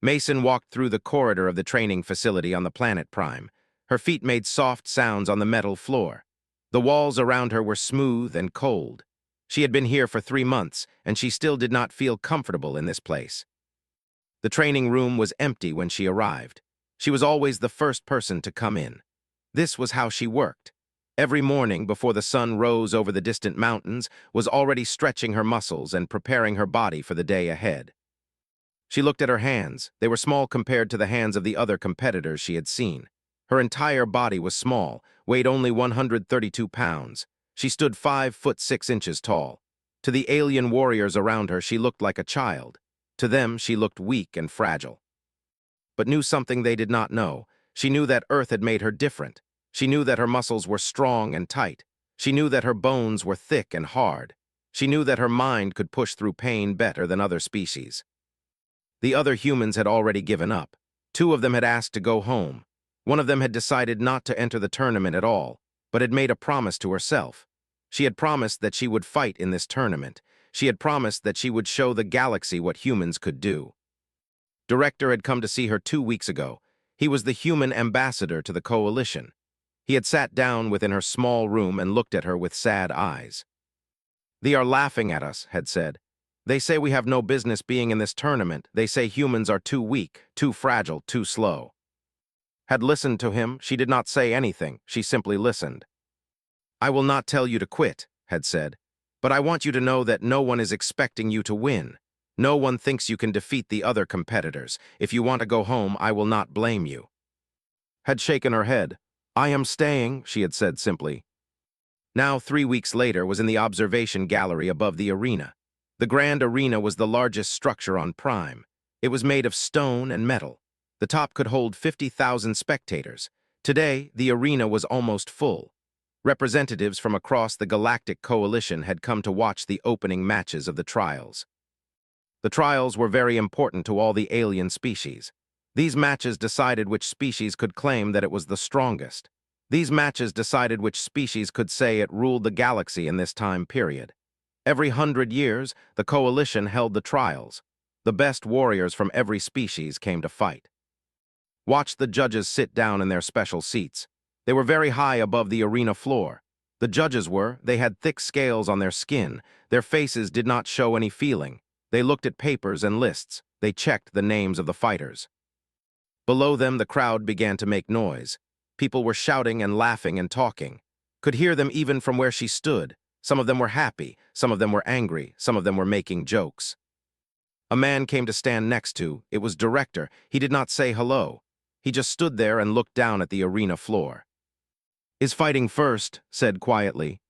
Mason walked through the corridor of the training facility on the planet Prime. Her feet made soft sounds on the metal floor. The walls around her were smooth and cold. She had been here for 3 months, and she still did not feel comfortable in this place. The training room was empty when she arrived. She was always the first person to come in. This was how she worked. Every morning, before the sun rose over the distant mountains, was already stretching her muscles and preparing her body for the day ahead. She looked at her hands. They were small compared to the hands of the other competitors she had seen. Her entire body was small, weighed only 132 pounds. She stood 5 foot 6 inches tall. To the alien warriors around her, she looked like a child. To them, she looked weak and fragile. But knew something they did not know. She knew that Earth had made her different. She knew that her muscles were strong and tight. She knew that her bones were thick and hard. She knew that her mind could push through pain better than other species. The other humans had already given up. 2 of them had asked to go home. One of them had decided not to enter the tournament at all, but had made a promise to herself. She had promised that she would fight in this tournament. She had promised that she would show the galaxy what humans could do. Director had come to see her 2 weeks ago. He was the human ambassador to the coalition. He had sat down within her small room and looked at her with sad eyes. "They are laughing at us," had said. "They say we have no business being in this tournament. They say humans are too weak, too fragile, too slow." Had listened to him. She did not say anything. She simply listened. "I will not tell you to quit," had said, "but I want you to know that no one is expecting you to win. No one thinks you can defeat the other competitors. If you want to go home, I will not blame you." Had shaken her head. "I am staying," she had said simply. Now, 3 weeks later, was in the observation gallery above the arena. The grand arena was the largest structure on Prime. It was made of stone and metal. The top could hold 50,000 spectators. Today, the arena was almost full. Representatives from across the Galactic Coalition had come to watch the opening matches of the trials. The trials were very important to all the alien species. These matches decided which species could claim that it was the strongest. These matches decided which species could say it ruled the galaxy in this time period. Every 100 years, the Coalition held the trials. The best warriors from every species came to fight. Watch the judges sit down in their special seats. They were very high above the arena floor. The judges they had thick scales on their skin. Their faces did not show any feeling. They looked at papers and lists. They checked the names of the fighters. Below them, the crowd began to make noise. People were shouting and laughing and talking. Could hear them even from where she stood. Some of them were happy, some of them were angry, some of them were making jokes. A man came to stand next to. It was Director. He did not say hello. He just stood there and looked down at the arena floor. "Is fighting first," said quietly.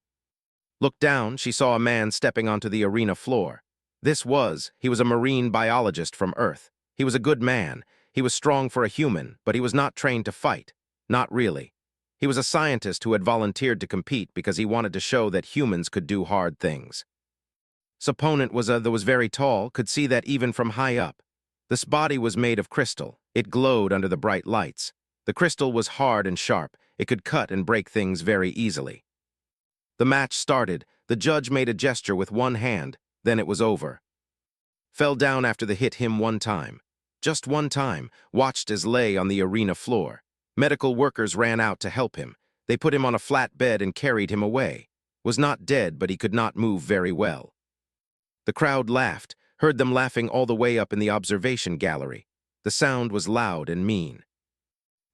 Looked down, she saw a man stepping onto the arena floor. He was a marine biologist from Earth. He was a good man. He was strong for a human, but he was not trained to fight. Not really. He was a scientist who had volunteered to compete because he wanted to show that humans could do hard things. His opponent was very tall, could see that even from high up. This body was made of crystal. It glowed under the bright lights. The crystal was hard and sharp. It could cut and break things very easily. The match started. The judge made a gesture with one hand. Then it was over. Fell down after the hit him one time. Just one time. Watched as lay on the arena floor. Medical workers ran out to help him. They put him on a flat bed and carried him away. Was not dead, but he could not move very well. The crowd laughed. Heard them laughing all the way up in the observation gallery. The sound was loud and mean.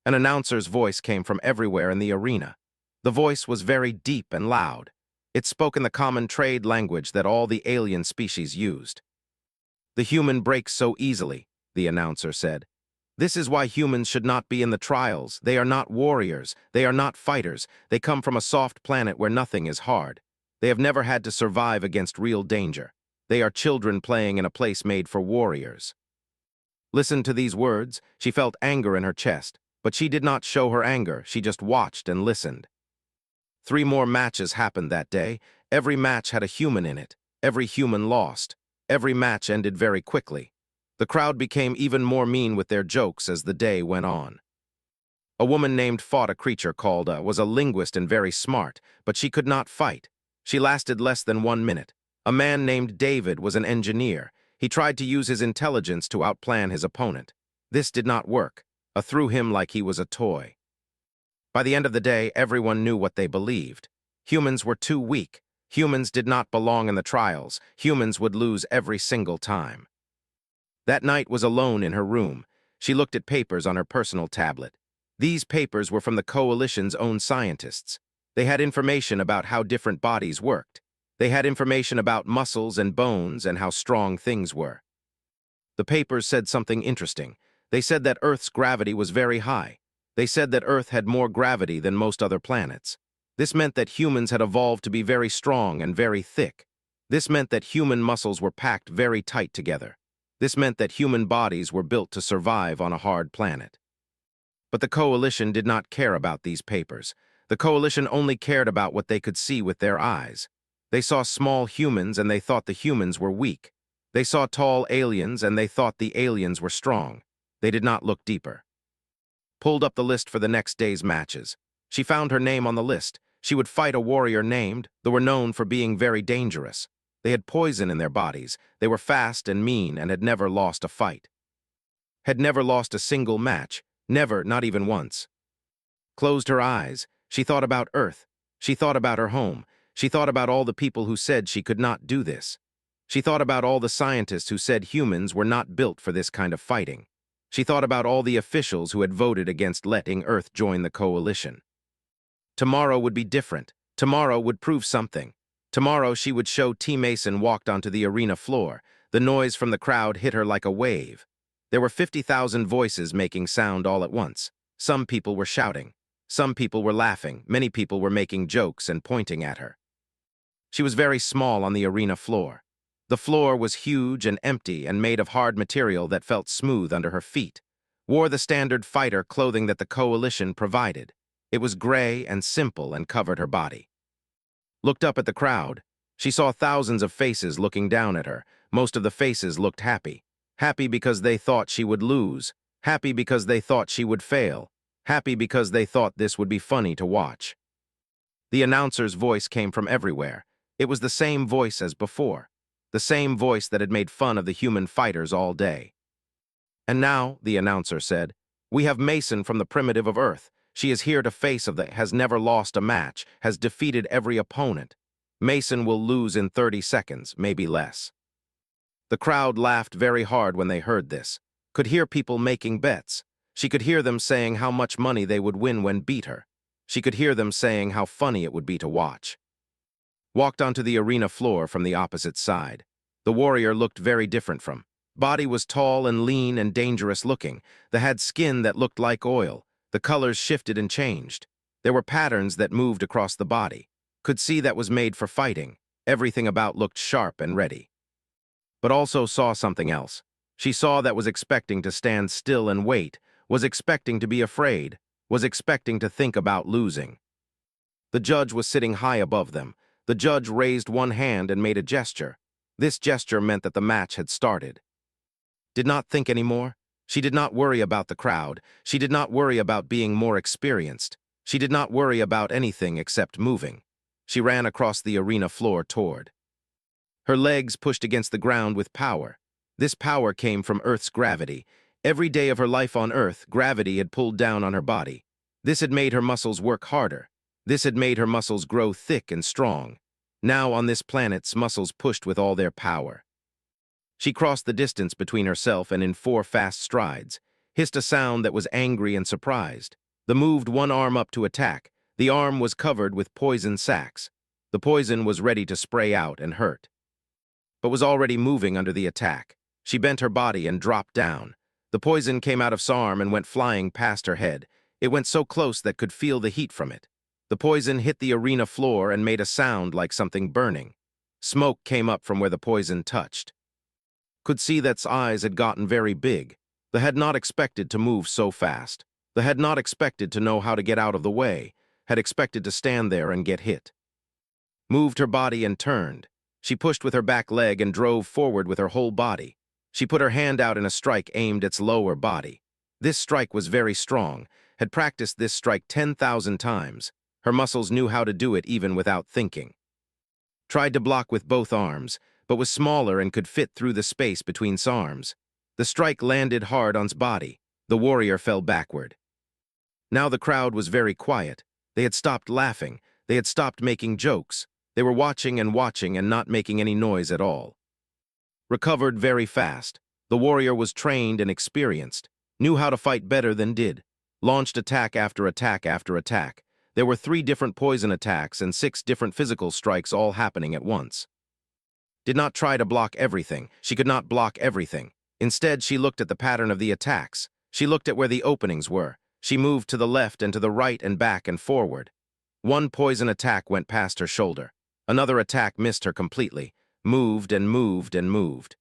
An announcer's voice came from everywhere in the arena. The voice was very deep and loud. It spoke in the common trade language that all the alien species used. "The human breaks so easily," the announcer said. "This is why humans should not be in the trials. They are not warriors. They are not fighters. They come from a soft planet where nothing is hard. They have never had to survive against real danger. They are children playing in a place made for warriors." Listen to these words. She felt anger in her chest, but she did not show her anger. She just watched and listened. 3 more matches happened that day. Every match had a human in it. Every human lost. Every match ended very quickly. The crowd became even more mean with their jokes as the day went on. A woman named fought a creature called was a linguist and very smart, but she could not fight. She lasted less than 1 minute. A man named David was an engineer. He tried to use his intelligence to outplan his opponent. This did not work. Threw him like he was a toy. By the end of the day, everyone knew what they believed. Humans were too weak. Humans did not belong in the trials. Humans would lose every single time. That night was alone in her room. She looked at papers on her personal tablet. These papers were from the Coalition's own scientists. They had information about how different bodies worked. They had information about muscles and bones and how strong things were. The papers said something interesting. They said that Earth's gravity was very high. They said that Earth had more gravity than most other planets. This meant that humans had evolved to be very strong and very thick. This meant that human muscles were packed very tight together. This meant that human bodies were built to survive on a hard planet. But the Coalition did not care about these papers. The Coalition only cared about what they could see with their eyes. They saw small humans and they thought the humans were weak. They saw tall aliens and they thought the aliens were strong. They did not look deeper. Pulled up the list for the next day's matches. She found her name on the list. She would fight a warrior named, they were known for being very dangerous. They had poison in their bodies. They were fast and mean and had never lost a fight. Had never lost a single match. Never, not even once. Closed her eyes. She thought about Earth. She thought about her home. She thought about all the people who said she could not do this. She thought about all the scientists who said humans were not built for this kind of fighting. She thought about all the officials who had voted against letting Earth join the Coalition. Tomorrow would be different. Tomorrow would prove something. Tomorrow she would show T. Mason walked onto the arena floor. The noise from the crowd hit her like a wave. There were 50,000 voices making sound all at once. Some people were shouting. Some people were laughing. Many people were making jokes and pointing at her. She was very small on the arena floor. The floor was huge and empty and made of hard material that felt smooth under her feet. Wore the standard fighter clothing that the Coalition provided. It was gray and simple and covered her body. Looked up at the crowd. She saw thousands of faces looking down at her. Most of the faces looked happy. Happy because they thought she would lose. Happy because they thought she would fail. Happy because they thought this would be funny to watch. The announcer's voice came from everywhere. It was the same voice as before. The same voice that had made fun of the human fighters all day. And now, the announcer said, we have Mason from the primitive of Earth. She is here to face of the has never lost a match, has defeated every opponent. Mason will lose in 30 seconds, maybe less. The crowd laughed very hard when they heard this. Could hear people making bets. She could hear them saying how much money they would win when beat her. She could hear them saying how funny it would be to watch. Walked onto the arena floor from the opposite side. The warrior looked very different from. Body was tall and lean and dangerous looking. They had skin that looked like oil. The colors shifted and changed. There were patterns that moved across the body. Could see that was made for fighting. Everything about looked sharp and ready. But also saw something else. She saw that was expecting to stand still and wait, was expecting to be afraid, was expecting to think about losing. The judge was sitting high above them. The judge raised one hand and made a gesture. This gesture meant that the match had started. Did not think anymore. She did not worry about the crowd. She did not worry about being more experienced. She did not worry about anything except moving. She ran across the arena floor toward. Her legs pushed against the ground with power. This power came from Earth's gravity. Every day of her life on Earth, gravity had pulled down on her body. This had made her muscles work harder. This had made her muscles grow thick and strong. Now on this planet's muscles pushed with all their power. She crossed the distance between herself and in 4 fast strides, hissed a sound that was angry and surprised. The moved one arm up to attack. The arm was covered with poison sacs. The poison was ready to spray out and hurt, but was already moving under the attack. She bent her body and dropped down. The poison came out of Sa's arm and went flying past her head. It went so close that could feel the heat from it. The poison hit the arena floor and made a sound like something burning. Smoke came up from where the poison touched. Could see that Sa's eyes had gotten very big. They had not expected to move so fast. They had not expected to know how to get out of the way, had expected to stand there and get hit. Moved her body and turned. She pushed with her back leg and drove forward with her whole body. She put her hand out in a strike aimed at its lower body. This strike was very strong, had practiced this strike 10,000 times. Her muscles knew how to do it even without thinking. Tried to block with both arms, but was smaller and could fit through the space between Sa's arms. The strike landed hard on his body. The warrior fell backward. Now the crowd was very quiet. They had stopped laughing. They had stopped making jokes. They were watching and not making any noise at all. Recovered very fast. The warrior was trained and experienced, knew how to fight better than did, launched attack after attack after attack. There were 3 different poison attacks and 6 different physical strikes all happening at once. Did not try to block everything. She could not block everything. Instead, she looked at the pattern of the attacks. She looked at where the openings were. She moved to the left and to the right and back and forward. One poison attack went past her shoulder. Another attack missed her completely, moved and moved and moved.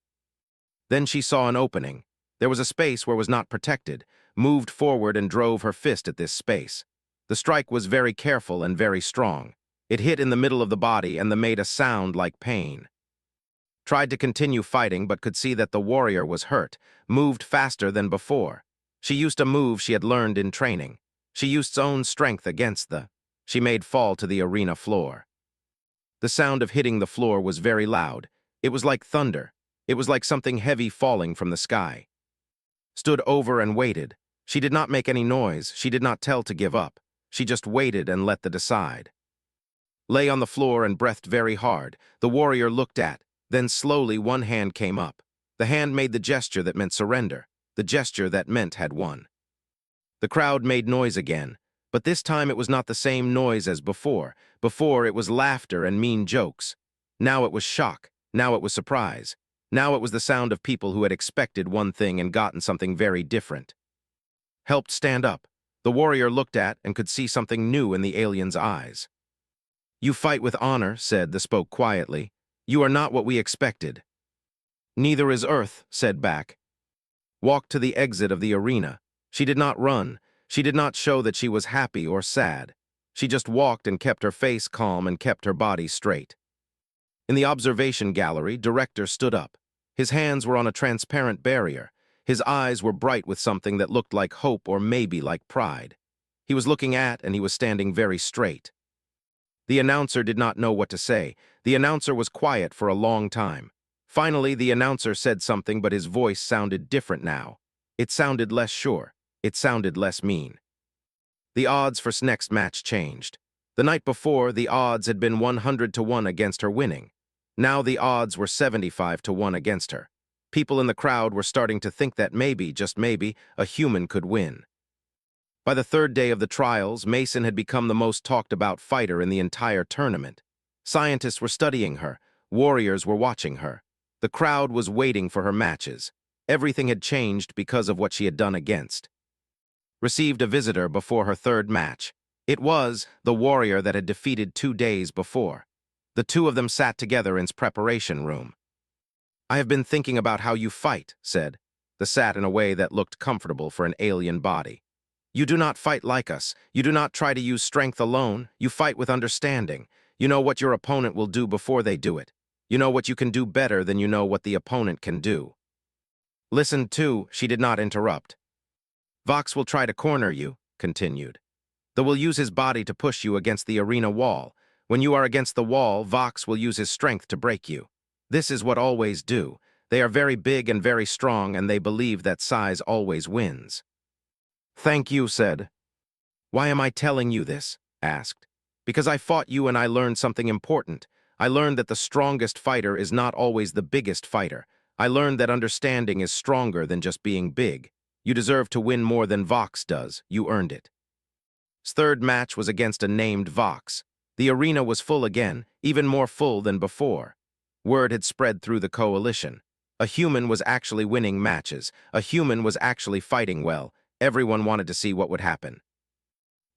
Then she saw an opening. There was a space where was not protected, moved forward and drove her fist at this space. The strike was very careful and very strong. It hit in the middle of the body and made a sound like pain. Tried to continue fighting but could see that the warrior was hurt, moved faster than before. She used a move she had learned in training. She used its own strength against she made fall to the arena floor. The sound of hitting the floor was very loud. It was like thunder. It was like something heavy falling from the sky. Stood over and waited. She did not make any noise. She did not tell to give up. She just waited and let the decide. Lay on the floor and breathed very hard. The warrior looked at. Then slowly one hand came up. The hand made the gesture that meant surrender. The gesture that meant had won. The crowd made noise again. But this time it was not the same noise as before. Before it was laughter and mean jokes. Now it was shock. Now it was surprise. Now it was the sound of people who had expected one thing and gotten something very different. Helped stand up. The warrior looked at and could see something new in the alien's eyes. "You fight with honor," said the spoke quietly. "You are not what we expected." "Neither is Earth," said back. Walked to the exit of the arena. She did not run. She did not show that she was happy or sad. She just walked and kept her face calm and kept her body straight. In the observation gallery, director stood up. His hands were on a transparent barrier. His eyes were bright with something that looked like hope or maybe like pride. He was looking at and he was standing very straight. The announcer did not know what to say. The announcer was quiet for a long time. Finally, the announcer said something, but his voice sounded different now. It sounded less sure. It sounded less mean. The odds for next match changed. The night before, the odds had been 100 to 1 against her winning. Now the odds were 75 to 1 against her. People in the crowd were starting to think that maybe, just maybe, a human could win. By the 3rd day of the trials, Mason had become the most talked-about fighter in the entire tournament. Scientists were studying her. Warriors were watching her. The crowd was waiting for her matches. Everything had changed because of what she had done against. Received a visitor before her 3rd match. It was the warrior that had defeated 2 days before. The 2 of them sat together in his preparation room. "I have been thinking about how you fight," said. They sat in a way that looked comfortable for an alien body. "You do not fight like us. You do not try to use strength alone. You fight with understanding. You know what your opponent will do before they do it. You know what you can do better than you know what the opponent can do." Listened to, she did not interrupt. "Vox will try to corner you," continued. "They will use his body to push you against the arena wall. When you are against the wall, Vox will use his strength to break you. This is what always do. They are very big and very strong, and they believe that size always wins." "Thank you," said. "Why am I telling you this?" asked. "Because I fought you and I learned something important. I learned that the strongest fighter is not always the biggest fighter. I learned that understanding is stronger than just being big. You deserve to win more than Vox does. You earned it." His 3rd match was against a named Vox. The arena was full again, even more full than before. Word had spread through the coalition. A human was actually winning matches. A human was actually fighting well. Everyone wanted to see what would happen.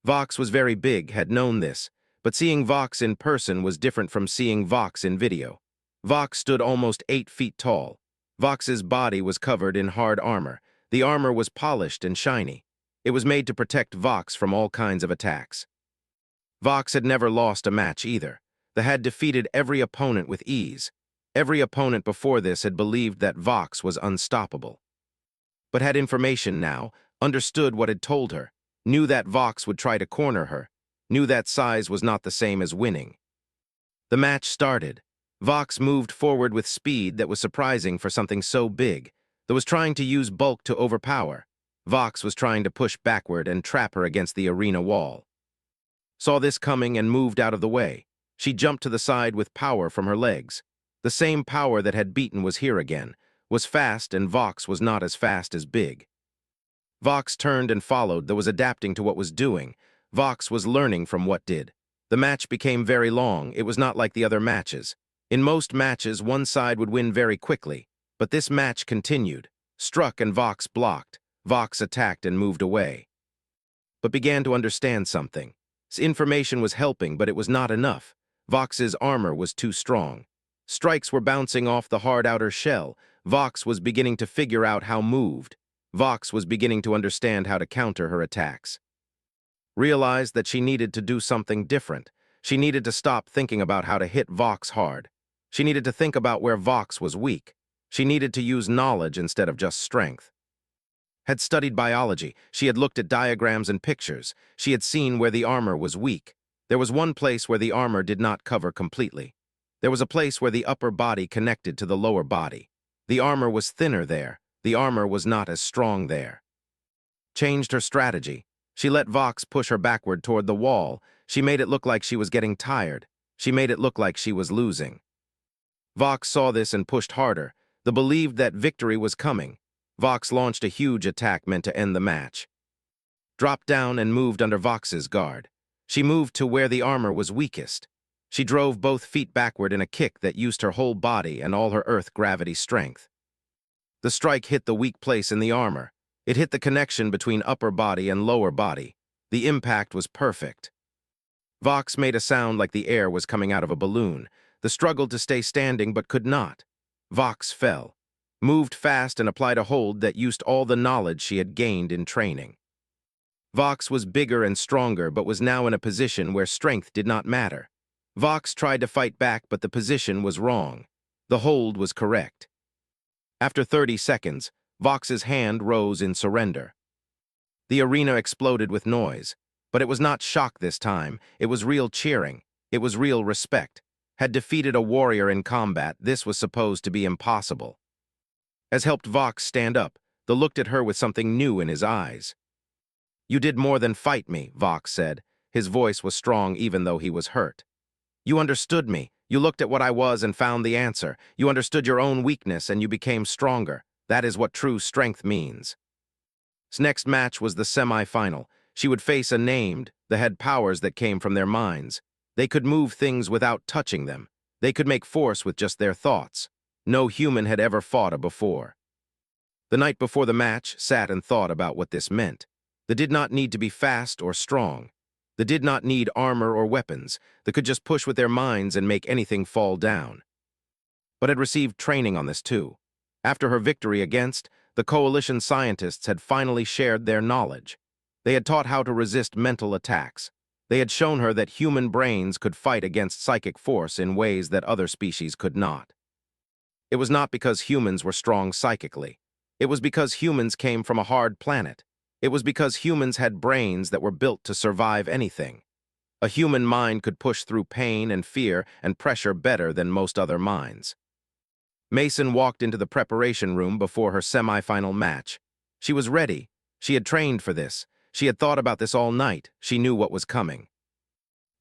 Vox was very big, had known this, but seeing Vox in person was different from seeing Vox in video. Vox stood almost 8 feet tall. Vox's body was covered in hard armor. The armor was polished and shiny. It was made to protect Vox from all kinds of attacks. Vox had never lost a match either. They had defeated every opponent with ease. Every opponent before this had believed that Vox was unstoppable. But had information now, understood what had told her, knew that Vox would try to corner her, knew that size was not the same as winning. The match started. Vox moved forward with speed that was surprising for something so big. that was trying to use bulk to overpower. Vox was trying to push backward and trap her against the arena wall. Saw this coming and moved out of the way. She jumped to the side with power from her legs. The same power that had beaten was here again, was fast, and Vox was not as fast as Big. Vox turned and followed, though was adapting to what was doing. Vox was learning from what did. The match became very long. It was not like the other matches. In most matches, one side would win very quickly, but this match continued. Struck and Vox blocked. Vox attacked and moved away. But began to understand something. Information was helping, but it was not enough. Vox's armor was too strong. Strikes were bouncing off the hard outer shell. Vox was beginning to figure out how moved. Vox was beginning to understand how to counter her attacks. Realized that she needed to do something different. She needed to stop thinking about how to hit Vox hard. She needed to think about where Vox was weak. She needed to use knowledge instead of just strength. Had studied biology. She had looked at diagrams and pictures. She had seen where the armor was weak. There was one place where the armor did not cover completely. There was a place where the upper body connected to the lower body. The armor was thinner there. The armor was not as strong there. Changed her strategy. She let Vox push her backward toward the wall. She made it look like she was getting tired. She made it look like she was losing. Vox saw this and pushed harder. The believed that victory was coming. Vox launched a huge attack meant to end the match. Dropped down and moved under Vox's guard. She moved to where the armor was weakest. She drove both feet backward in a kick that used her whole body and all her earth gravity strength. The strike hit the weak place in the armor. It hit the connection between upper body and lower body. The impact was perfect. Vox made a sound like the air was coming out of a balloon. The struggled to stay standing but could not. Vox fell. Moved fast and applied a hold that used all the knowledge she had gained in training. Vox was bigger and stronger but was now in a position where strength did not matter. Vox tried to fight back, but the position was wrong. The hold was correct. After 30 seconds, Vox's hand rose in surrender. The arena exploded with noise, but it was not shock this time. It was real cheering. It was real respect. Had defeated a warrior in combat, this was supposed to be impossible. As helped Vox stand up, the looked at her with something new in his eyes. "You did more than fight me," Vox said. His voice was strong even though he was hurt. "You understood me. You looked at what I was and found the answer. You understood your own weakness and you became stronger. That is what true strength means." His next match was the semi-final. She would face a named, that had powers that came from their minds. They could move things without touching them. They could make force with just their thoughts. No human had ever fought a before. The night before the match, sat and thought about what this meant. They did not need to be fast or strong. They did not need armor or weapons. They could just push with their minds and make anything fall down. But had received training on this too. After her victory against, the coalition scientists had finally shared their knowledge. They had taught how to resist mental attacks. They had shown her that human brains could fight against psychic force in ways that other species could not. It was not because humans were strong psychically. It was because humans came from a hard planet. It was because humans had brains that were built to survive anything. A human mind could push through pain and fear and pressure better than most other minds. Mason walked into the preparation room before her semi-final match. She was ready. She had trained for this. She had thought about this all night. She knew what was coming.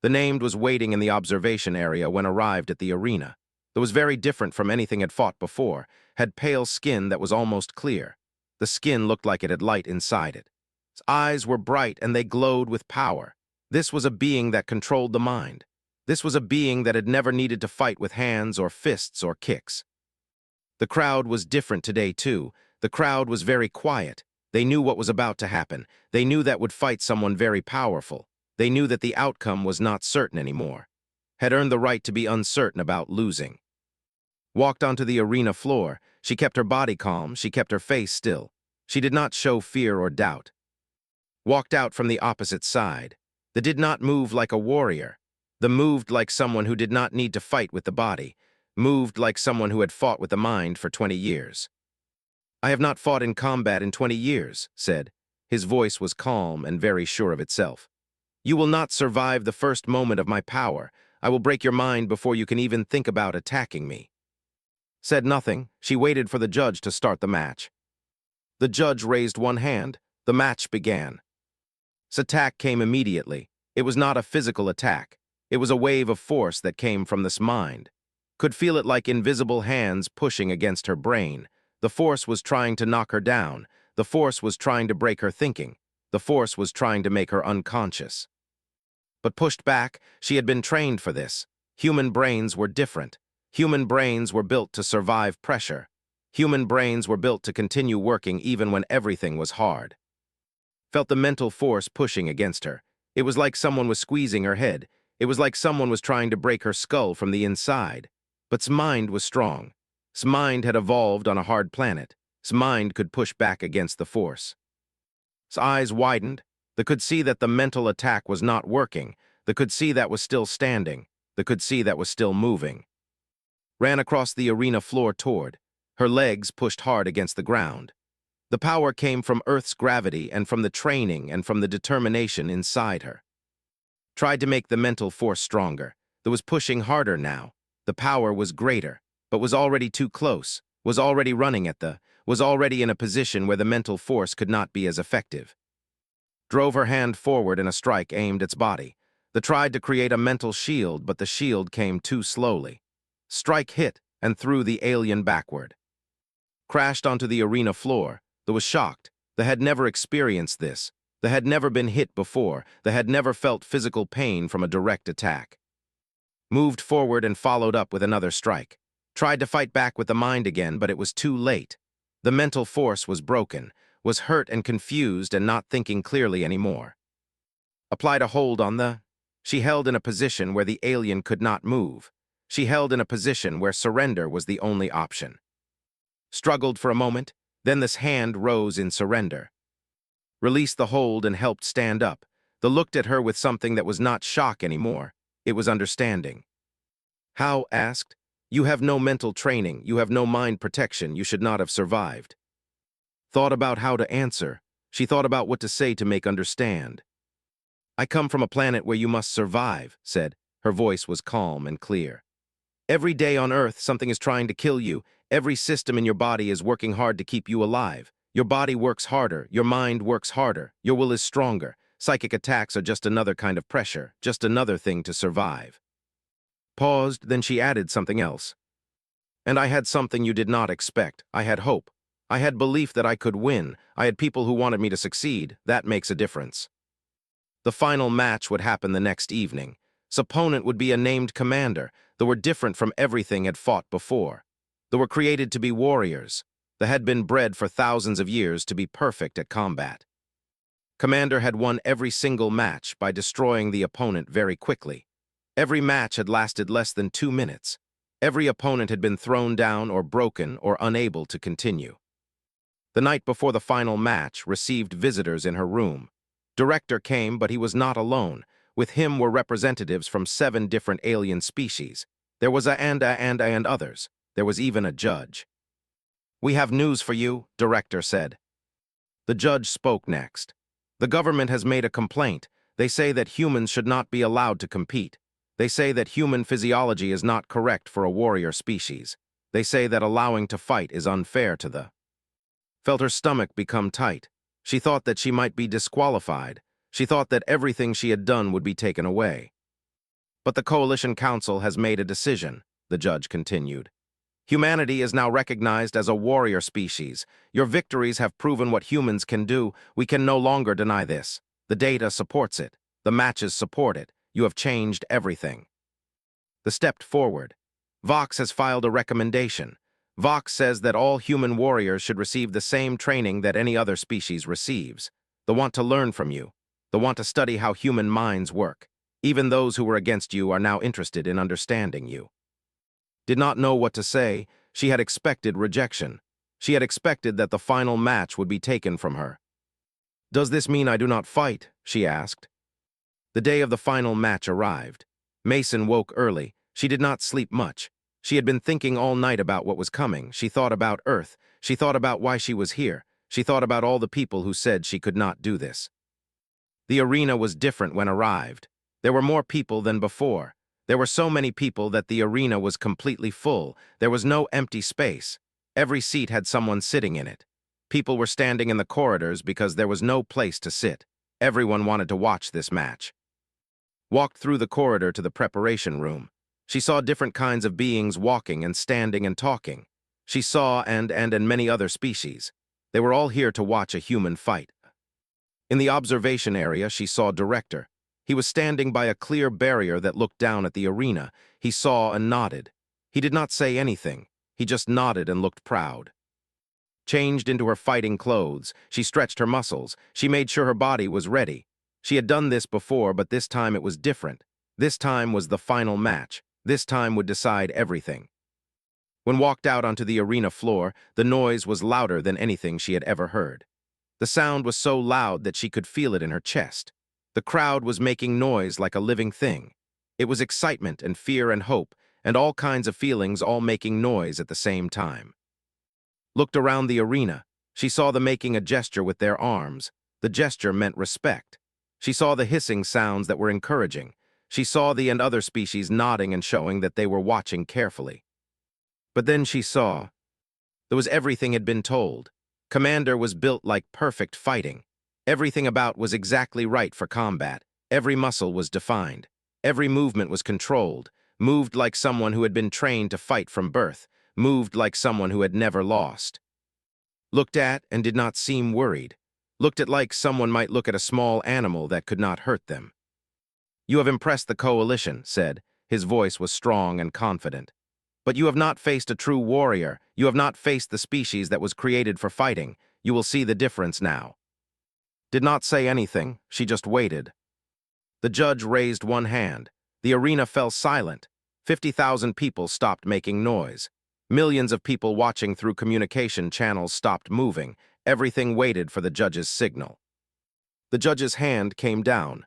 The named was waiting in the observation area when arrived at the arena. It was very different from anything had fought before, had pale skin that was almost clear. The skin looked like it had light inside it. Its eyes were bright and they glowed with power. This was a being that controlled the mind. This was a being that had never needed to fight with hands or fists or kicks. The crowd was different today too. The crowd was very quiet. They knew what was about to happen. They knew that would fight someone very powerful. They knew that the outcome was not certain anymore. Had earned the right to be uncertain about losing. Walked onto the arena floor. She kept her body calm. She kept her face still. She did not show fear or doubt. Walked out from the opposite side. They did not move like a warrior. They moved like someone who did not need to fight with the body. Moved like someone who had fought with the mind for 20 years. "I have not fought in combat in 20 years, said. His voice was calm and very sure of itself. "You will not survive the first moment of my power. I will break your mind before you can even think about attacking me." Said nothing. She waited for the judge to start the match. The judge raised one hand. The match began. This attack came immediately. It was not a physical attack. It was a wave of force that came from this mind. Could feel it like invisible hands pushing against her brain. The force was trying to knock her down. The force was trying to break her thinking. The force was trying to make her unconscious. But pushed back, she had been trained for this. Human brains were different. Human brains were built to survive pressure. Human brains were built to continue working even when everything was hard. Felt the mental force pushing against her. It was like someone was squeezing her head. It was like someone was trying to break her skull from the inside. But mind was strong. Mind had evolved on a hard planet. Mind could push back against the force. Eyes widened. They could see that the mental attack was not working. They could see that was still standing. They could see that was still moving. Ran across the arena floor toward. Her legs pushed hard against the ground. The power came from Earth's gravity and from the training and from the determination inside her. Tried to make the mental force stronger. There was pushing harder now. The power was greater, but was already too close, was already running at was already in a position where the mental force could not be as effective. Drove her hand forward in a strike aimed at its body. They tried to create a mental shield, but the shield came too slowly. Strike hit and threw the alien backward. Crashed onto the arena floor. They was shocked. They had never experienced this. They had never been hit before. They had never felt physical pain from a direct attack. Moved forward and followed up with another strike. Tried to fight back with the mind again, but it was too late. The mental force was broken, was hurt and confused and not thinking clearly anymore. Applied a hold on She held in a position where the alien could not move. She held in a position where surrender was the only option. Struggled for a moment, then this hand rose in surrender. Released the hold and helped stand up. They looked at her with something that was not shock anymore. It was understanding. How asked, "You have no mental training, you have no mind protection, you should not have survived." Thought about how to answer. She thought about what to say to make understand. "I come from a planet where you must survive," said. Her voice was calm and clear. "Every day on Earth, something is trying to kill you. Every system in your body is working hard to keep you alive. Your body works harder, your mind works harder, your will is stronger. Psychic attacks are just another kind of pressure, just another thing to survive." Paused, then she added something else. "And I had something you did not expect. I had hope. I had belief that I could win. I had people who wanted me to succeed. That makes a difference." The final match would happen the next evening. His opponent would be a named commander. They were different from everything had fought before. They were created to be warriors. They had been bred for thousands of years to be perfect at combat. Commander had won every single match by destroying the opponent very quickly. Every match had lasted less than 2 minutes. Every opponent had been thrown down or broken or unable to continue. The night before the final match, received visitors in her room. Director came, but he was not alone. With him were representatives from 7 different alien species. There was and others. There was even a judge. "We have news for you," Director said. The judge spoke next. "The government has made a complaint. They say that humans should not be allowed to compete. They say that human physiology is not correct for a warrior species. They say that allowing to fight is unfair to the..." Felt her stomach become tight. She thought that she might be disqualified. She thought that everything she had done would be taken away. "But the Coalition Council has made a decision," the judge continued. "Humanity is now recognized as a warrior species. Your victories have proven what humans can do. We can no longer deny this. The data supports it. The matches support it. You have changed everything." They stepped forward. "Vox has filed a recommendation. Vox says that all human warriors should receive the same training that any other species receives. They want to learn from you. They want to study how human minds work. Even those who were against you are now interested in understanding you." Did not know what to say. She had expected rejection. She had expected that the final match would be taken from her. "Does this mean I do not fight?" she asked. The day of the final match arrived. Mason woke early. She did not sleep much. She had been thinking all night about what was coming. She thought about Earth. She thought about why she was here. She thought about all the people who said she could not do this. The arena was different when arrived. There were more people than before. There were so many people that the arena was completely full. There was no empty space. Every seat had someone sitting in it. People were standing in the corridors because there was no place to sit. Everyone wanted to watch this match. Walked through the corridor to the preparation room. She saw different kinds of beings walking and standing and talking. She saw and many other species. They were all here to watch a human fight. In the observation area, she saw Director. He was standing by a clear barrier that looked down at the arena. He saw and nodded. He did not say anything. He just nodded and looked proud. Changed into her fighting clothes, she stretched her muscles. She made sure her body was ready. She had done this before, but this time it was different. This time was the final match. This time would decide everything. When walked out onto the arena floor, the noise was louder than anything she had ever heard. The sound was so loud that she could feel it in her chest. The crowd was making noise like a living thing. It was excitement and fear and hope, and all kinds of feelings all making noise at the same time. Looked around the arena. She saw them making a gesture with their arms. The gesture meant respect. She saw the hissing sounds that were encouraging. She saw the and other species nodding and showing that they were watching carefully. But then she saw. There was everything had been told. Commander was built like perfect fighting. Everything about was exactly right for combat. Every muscle was defined. Every movement was controlled. Moved like someone who had been trained to fight from birth. Moved like someone who had never lost. Looked at and did not seem worried. Looked at like someone might look at a small animal that could not hurt them. You have impressed the coalition, said. His voice was strong and confident. But you have not faced a true warrior. You have not faced the species that was created for fighting. You will see the difference now. Did not say anything. She just waited. The judge raised one hand. The arena fell silent. 50,000 people stopped making noise. Millions of people watching through communication channels stopped moving. Everything waited for the judge's signal. The judge's hand came down.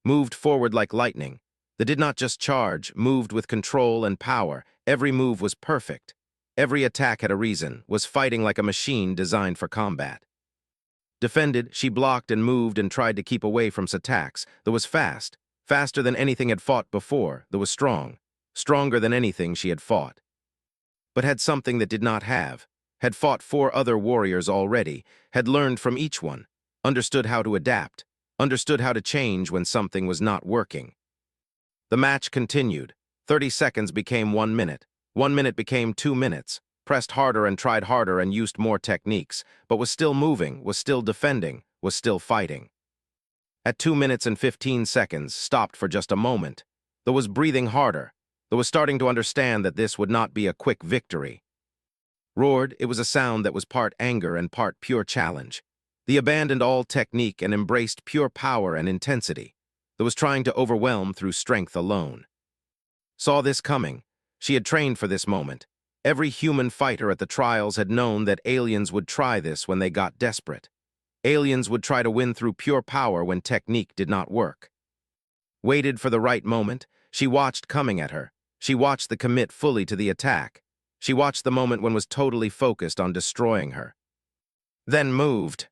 Moved forward like lightning. They did not just charge, moved with control and power. Every move was perfect. Every attack had a reason, was fighting like a machine designed for combat. Defended, she blocked and moved and tried to keep away from attacks. That was fast, faster than anything had fought before. That was strong, stronger than anything she had fought. But had something that did not have, had fought 4 other warriors already, had learned from each one, understood how to adapt, understood how to change when something was not working. The match continued. 30 seconds became 1 minute. 1 minute became 2 minutes. Pressed harder and tried harder and used more techniques, but was still moving, was still defending, was still fighting. At 2 minutes and 15 seconds, stopped for just a moment. Though was breathing harder. Though was starting to understand that this would not be a quick victory. Roared, it was a sound that was part anger and part pure challenge. He abandoned all technique and embraced pure power and intensity. That was trying to overwhelm through strength alone. Saw this coming. She had trained for this moment. Every human fighter at the trials had known that aliens would try this when they got desperate. Aliens would try to win through pure power when technique did not work. Waited for the right moment. She watched coming at her. She watched the commit fully to the attack. She watched the moment when was totally focused on destroying her. Then moved.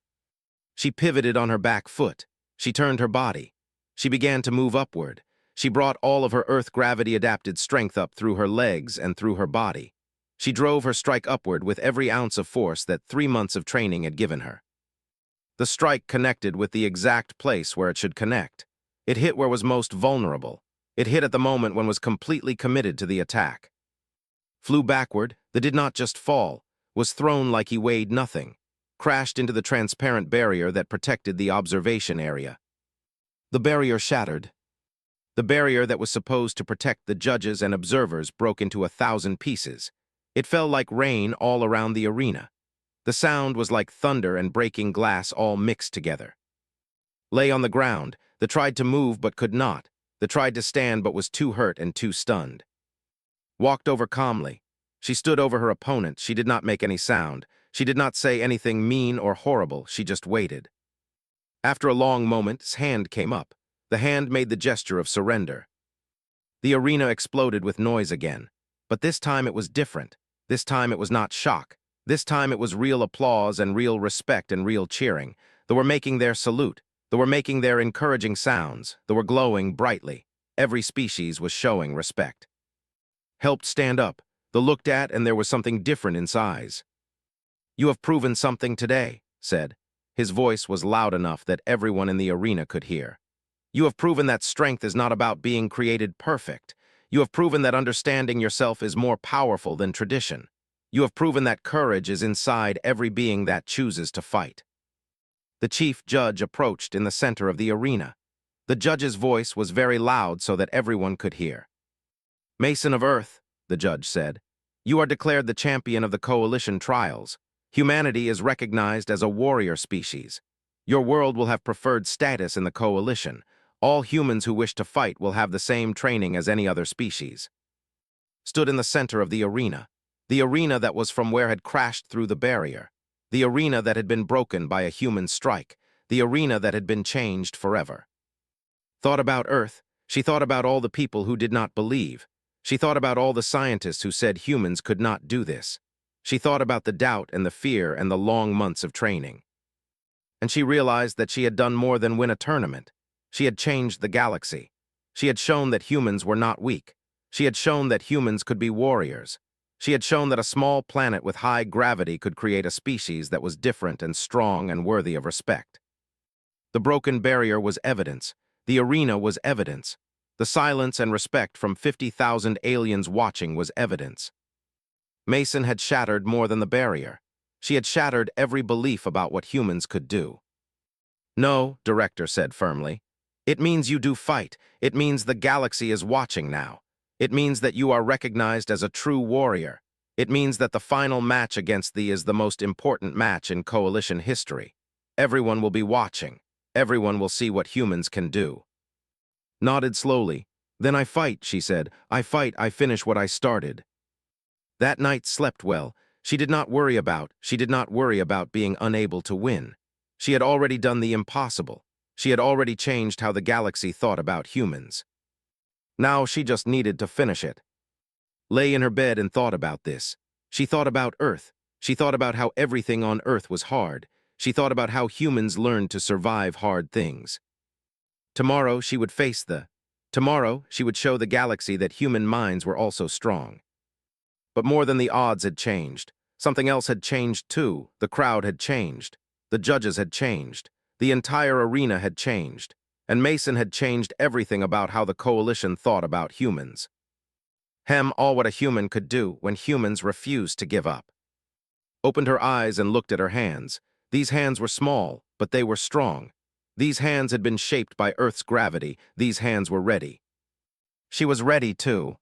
She pivoted on her back foot. She turned her body. She began to move upward. She brought all of her Earth gravity-adapted strength up through her legs and through her body. She drove her strike upward with every ounce of force that 3 months of training had given her. The strike connected with the exact place where it should connect. It hit where was most vulnerable. It hit at the moment when was completely committed to the attack. Flew backward, that did not just fall, was thrown like he weighed nothing, crashed into the transparent barrier that protected the observation area. The barrier shattered. The barrier that was supposed to protect the judges and observers broke into 1,000 pieces. It fell like rain all around the arena. The sound was like thunder and breaking glass all mixed together. Lay on the ground. They tried to move but could not. They tried to stand but was too hurt and too stunned. Walked over calmly. She stood over her opponent. She did not make any sound. She did not say anything mean or horrible. She just waited. After a long moment, his hand came up. The hand made the gesture of surrender. The arena exploded with noise again. But this time it was different. This time it was not shock. This time it was real applause and real respect and real cheering. They were making their salute. They were making their encouraging sounds. They were glowing brightly. Every species was showing respect. Helped stand up. The looked at, and there was something different in size. "You have proven something today," said. His voice was loud enough that everyone in the arena could hear. "You have proven that strength is not about being created perfect. You have proven that understanding yourself is more powerful than tradition. You have proven that courage is inside every being that chooses to fight." The chief judge approached in the center of the arena. The judge's voice was very loud so that everyone could hear. "Mason of Earth," the judge said, "you are declared the champion of the Coalition trials. Humanity is recognized as a warrior species. Your world will have preferred status in the Coalition. All humans who wish to fight will have the same training as any other species." Stood in the center of the arena that was from where had crashed through the barrier, the arena that had been broken by a human strike, the arena that had been changed forever. Thought about Earth, she thought about all the people who did not believe. She thought about all the scientists who said humans could not do this. She thought about the doubt and the fear and the long months of training. And she realized that she had done more than win a tournament. She had changed the galaxy. She had shown that humans were not weak. She had shown that humans could be warriors. She had shown that a small planet with high gravity could create a species that was different and strong and worthy of respect. The broken barrier was evidence. The arena was evidence. The silence and respect from 50,000 aliens watching was evidence. Mason had shattered more than the barrier. She had shattered every belief about what humans could do. "No," Director said firmly. "It means you do fight. It means the galaxy is watching now. It means that you are recognized as a true warrior. It means that the final match against thee is the most important match in Coalition history. Everyone will be watching. Everyone will see what humans can do." Nodded slowly. "Then I fight," she said. "I fight, I finish what I started." That night slept well. She did not worry about being unable to win. She had already done the impossible. She had already changed how the galaxy thought about humans. Now she just needed to finish it. Lay in her bed and thought about this. She thought about Earth. She thought about how everything on Earth was hard. She thought about how humans learned to survive hard things. Tomorrow she would Tomorrow she would show the galaxy that human minds were also strong. But more than the odds had changed. Something else had changed too. The crowd had changed. The judges had changed. The entire arena had changed. And Mason had changed everything about how the Coalition thought about humans. All what a human could do when humans refused to give up. Opened her eyes and looked at her hands. These hands were small, but they were strong. These hands had been shaped by Earth's gravity. These hands were ready. She was ready too.